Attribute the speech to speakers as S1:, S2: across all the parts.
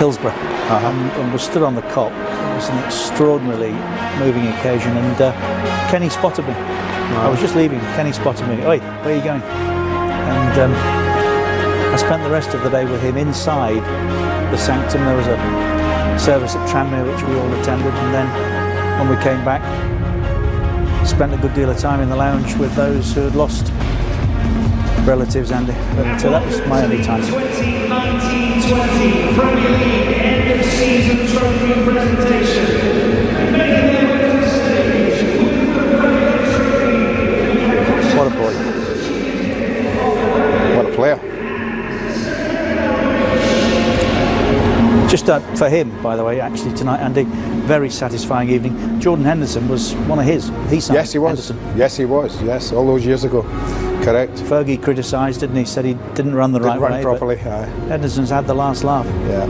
S1: Hillsborough, and was stood on the Kop. It was an extraordinarily moving occasion, and Kenny spotted me. I was just leaving. Kenny spotted me. Oi, where are you going? And I spent the rest of the day with him inside the sanctum. There was a service at Tranmere which we all attended, and then when we came back, spent a good deal of time in the lounge with those who had lost relatives, Andy. But that was my only time.
S2: 2019-20 Premier League end of season trophy presentation.
S1: What a boy.
S3: What a player.
S1: Just for him, by the way, actually tonight, Andy, very satisfying evening. Jordan Henderson was one of his. He signed
S3: Yes, he was.
S1: Henderson.
S3: Yes, he was. Yes, all those years ago. Correct.
S1: Fergie criticised, didn't he? Said he didn't run the right way.
S3: Didn't run properly.
S1: Henderson's had the last laugh.
S3: Yeah.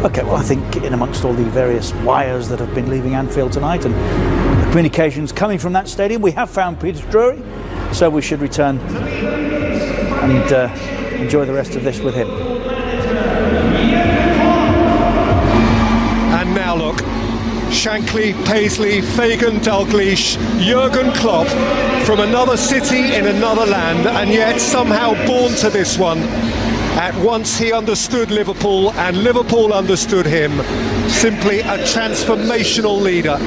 S1: Okay, well, I think in amongst all the various wires that have been leaving Anfield tonight and the communications coming from that stadium, we have found Peter Drury, so we should return and enjoy the rest of this with him.
S4: And now look, Shankly, Paisley, Fagan, Dalglish, Jurgen Klopp, from another city in another land, and yet somehow born to this one. At once he understood Liverpool and Liverpool understood him. Simply a transformational leader.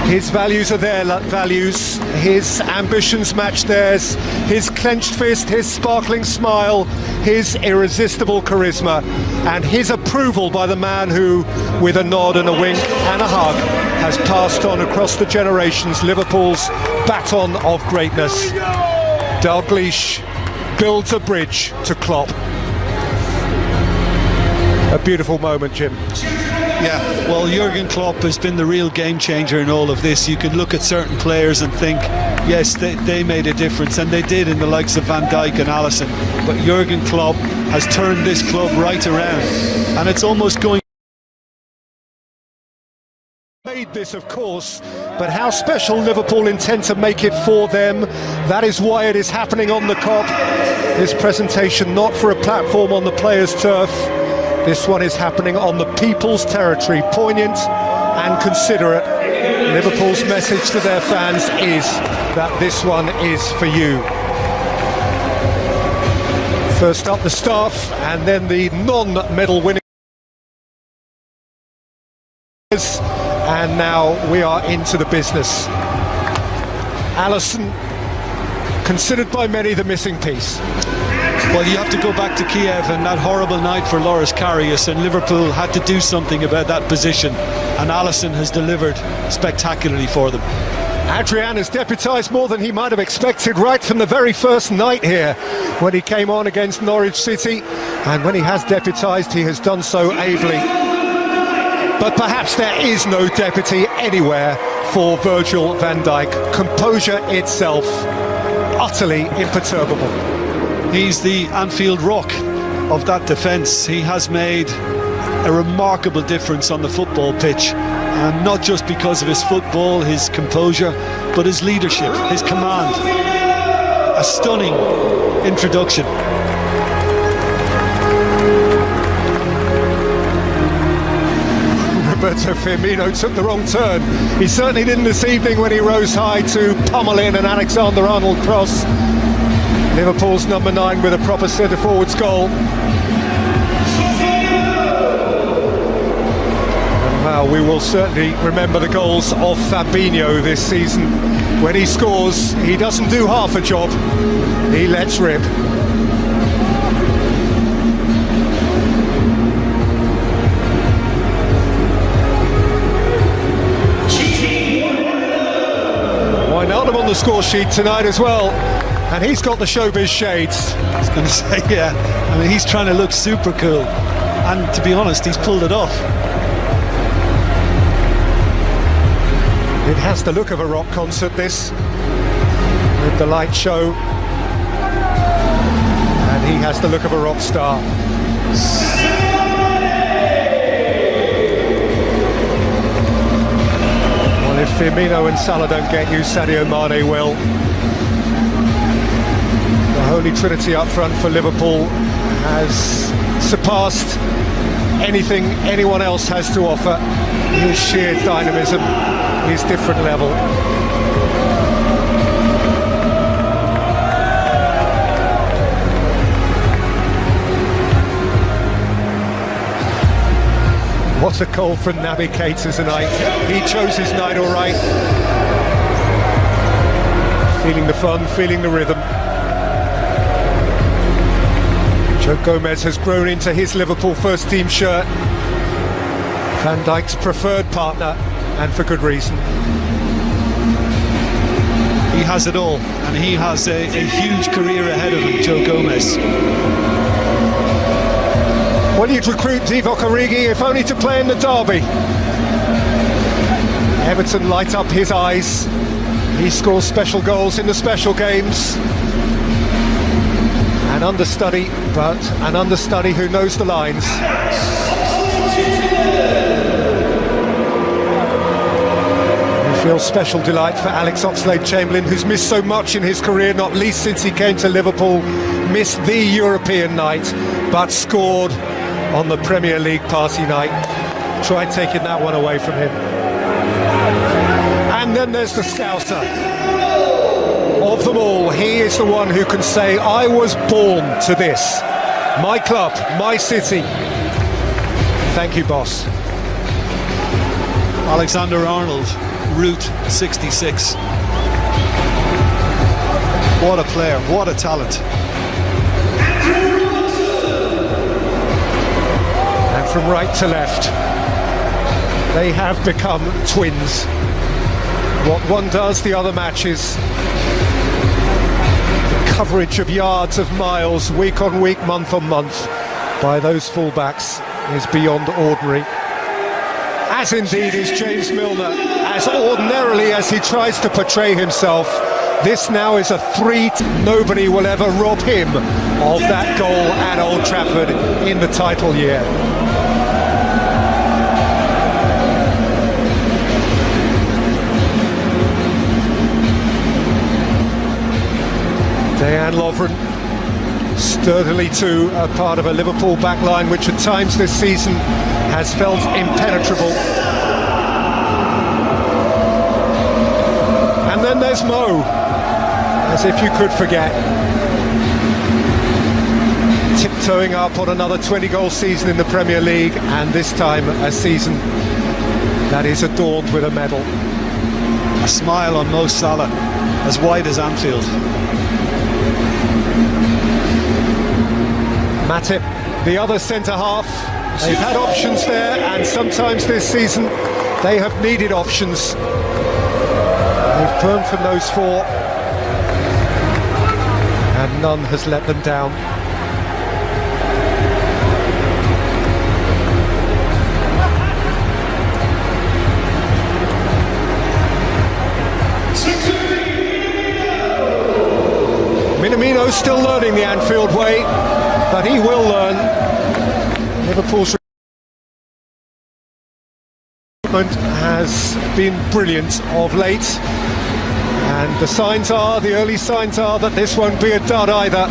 S4: His values are their values, his ambitions match theirs, his clenched fist, his sparkling smile, his irresistible charisma, and his approval by the man who, with a nod and a wink and a hug, has passed on across the generations Liverpool's baton of greatness. Dalglish builds a bridge to Klopp. A beautiful moment, Jim.
S5: Yeah, well, Jurgen Klopp has been the real game changer in all of this. You can look at certain players and think, yes, they made a difference, and they did in the likes of Van Dijk and Alisson. But Jurgen Klopp has turned this club right around, and it's almost going.
S4: Made this, of course, but how special Liverpool intend to make it for them. That is why it is happening on the Kop. This presentation not for a platform on the players' turf. This one is happening on the people's territory. Poignant and considerate. Liverpool's message to their fans is that this one is for you. First up the staff, and then the non-medal winners. And now we are into the business. Alisson, considered by many the missing piece.
S5: Well, you have to go back to Kiev and that horrible night for Loris Karius, and Liverpool had to do something about that position, and Alisson has delivered spectacularly for them.
S4: Adrian has deputised more than he might have expected right from the very first night here when he came on against Norwich City, and when he has deputised, he has done so ably. But perhaps there is no deputy anywhere for Virgil van Dijk. Composure itself, utterly imperturbable.
S5: He's the Anfield rock of that defence. He has made a remarkable difference on the football pitch, and not just because of his football, his composure, but his leadership, his command. A stunning introduction.
S4: Roberto Firmino took the wrong turn. He certainly didn't this evening when he rose high to pummel in an Alexander-Arnold cross. Liverpool's number 9 with a proper centre-forwards goal. And wow, we will certainly remember the goals of Fabinho this season. When he scores, he doesn't do half a job, he lets rip. Wijnaldum on the score sheet tonight as well. And he's got the showbiz shades.
S5: I was going to say, yeah. I mean, he's trying to look super cool. And to be honest, he's pulled it off.
S4: It has the look of a rock concert, this. With the light show. And he has the look of a rock star. Well, if Firmino and Salah don't get you, Sadio Mane will. Holy Trinity up front for Liverpool has surpassed anything anyone else has to offer. His sheer dynamism, his different level. What a goal from Naby Keita tonight. He chose his night all right. Feeling the fun, feeling the rhythm. Joe Gomez has grown into his Liverpool first team shirt. Van Dijk's preferred partner, and for good reason.
S5: He has it all, and he has a huge career ahead of him, Joe Gomez.
S4: Well, you'd recruit Divock Origi if only to play in the derby. Everton light up his eyes. He scores special goals in the special games. An understudy, but an understudy who knows the lines. We feel special delight for Alex Oxlade-Chamberlain, who's missed so much in his career, not least since he came to Liverpool, missed the European night, but scored on the Premier League party night. Tried taking that one away from him. And then there's the Scouser. Of them all, he is the one who can say, I was born to this. My club, my city. Thank you, boss.
S5: Alexander-Arnold, Route 66. What a player, what a talent.
S4: And from right to left, they have become twins. What one does, the other matches. The coverage of yards, of miles, week on week, month on month, by those fullbacks is beyond ordinary. As indeed is James Milner, as ordinarily as he tries to portray himself. This now is a 3. Nobody will ever rob him of that goal at Old Trafford in the title year. Dejan Lovren, sturdily too, a part of a Liverpool backline which at times this season has felt impenetrable. And then there's Mo, as if you could forget. Tiptoeing up on another 20-goal season in the Premier League, and this time a season that is adorned with a medal.
S5: A smile on Mo Salah, as wide as Anfield.
S4: Matip, the other centre-half, they've had options there, and sometimes this season they have needed options. They've burned from those 4, and none has let them down. Minamino's still learning the Anfield way, but he will learn. Liverpool's recruitment has been brilliant of late, and the early signs are that this won't be a dud either.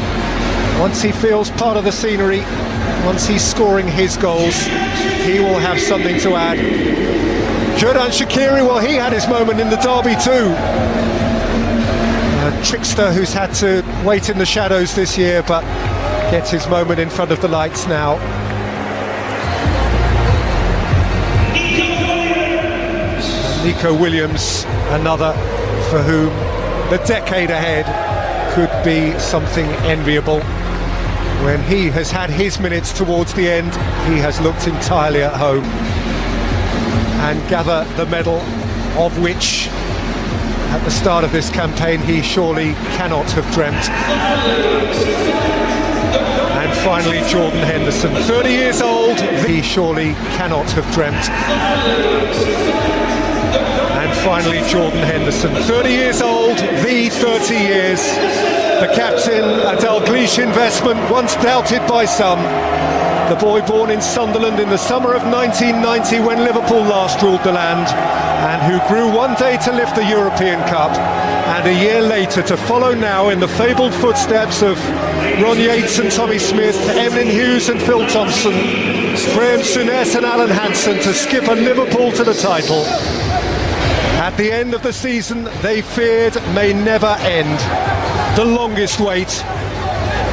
S4: Once he feels part of the scenery, once he's scoring his goals, he will have something to add. Xherdan Shaqiri, well, he had his moment in the derby too. A trickster who's had to wait in the shadows this year, but gets his moment in front of the lights now. Nico Williams, another for whom the decade ahead could be something enviable. When he has had his minutes towards the end, he has looked entirely at home. And gather the medal of which, at the start of this campaign, he surely cannot have dreamt. And finally, Jordan Henderson, 30 years old, he surely cannot have dreamt. And finally, Jordan Henderson, 30 years old, the 30 years. The captain, a Dalglish investment, once doubted by some. The boy born in Sunderland in the summer of 1990 when Liverpool last ruled the land. and who grew one day to lift the European Cup and a year later to follow now in the fabled footsteps of Ron Yates and Tommy Smith, Emlyn Hughes and Phil Thompson, Graham Souness and Alan Hansen to skip a Liverpool to the title. At the end of the season they feared may never end. The longest wait,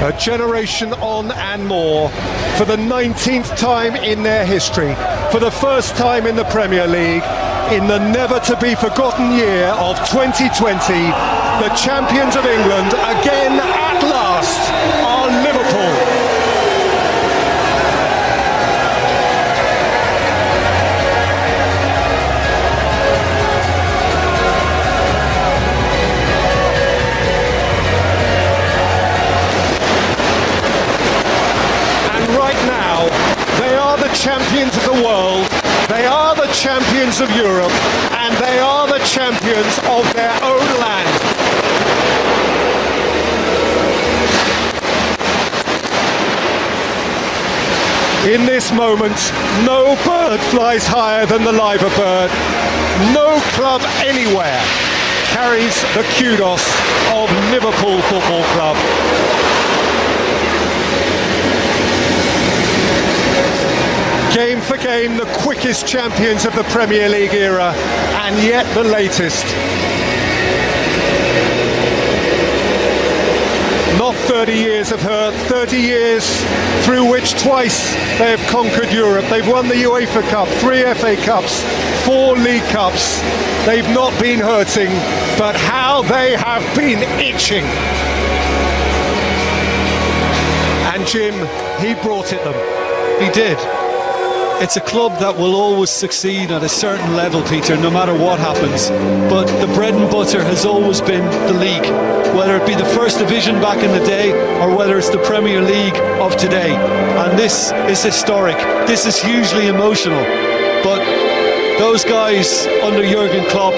S4: a generation on and more, for the 19th time in their history, for the first time in the Premier League, in the never-to-be-forgotten year of 2020, the champions of England again at last are Liverpool. Champions of the world, they are the champions of Europe, and they are the champions of their own land. In this moment, no bird flies higher than the Liver bird. No club anywhere carries the kudos of Liverpool Football Club. Game for game, the quickest champions of the Premier League era, and yet the latest. Not 30 years of hurt, 30 years through which twice they have conquered Europe. They've won the UEFA Cup, 3 FA Cups, 4 League Cups. They've not been hurting, but how they have been itching. And Jim, he brought it them.
S5: He did. It's a club that will always succeed at a certain level, Peter, no matter what happens. But the bread and butter has always been the league, whether it be the First Division back in the day or whether it's the Premier League of today. And this is historic. This is hugely emotional. But those guys under Jurgen Klopp